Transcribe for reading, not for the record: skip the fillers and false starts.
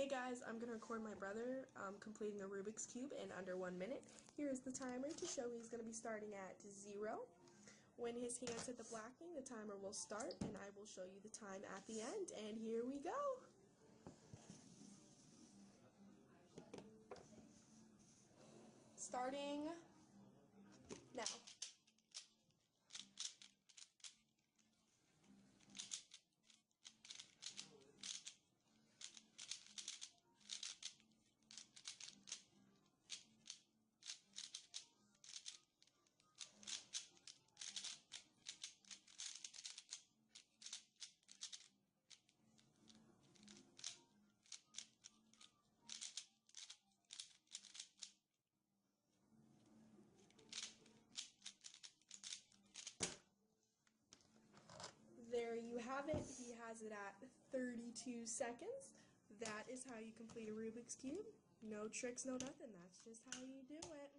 Hey guys, I'm going to record my brother completing a Rubik's Cube in under 1 minute. Here is the timer to show he's going to be starting at 0. When his hands hit the blacking, the timer will start, and I will show you the time at the end. And here we go. Starting now. There you have it. He has it at 32 seconds. That is how you complete a Rubik's Cube. No tricks, no nothing. That's just how you do it.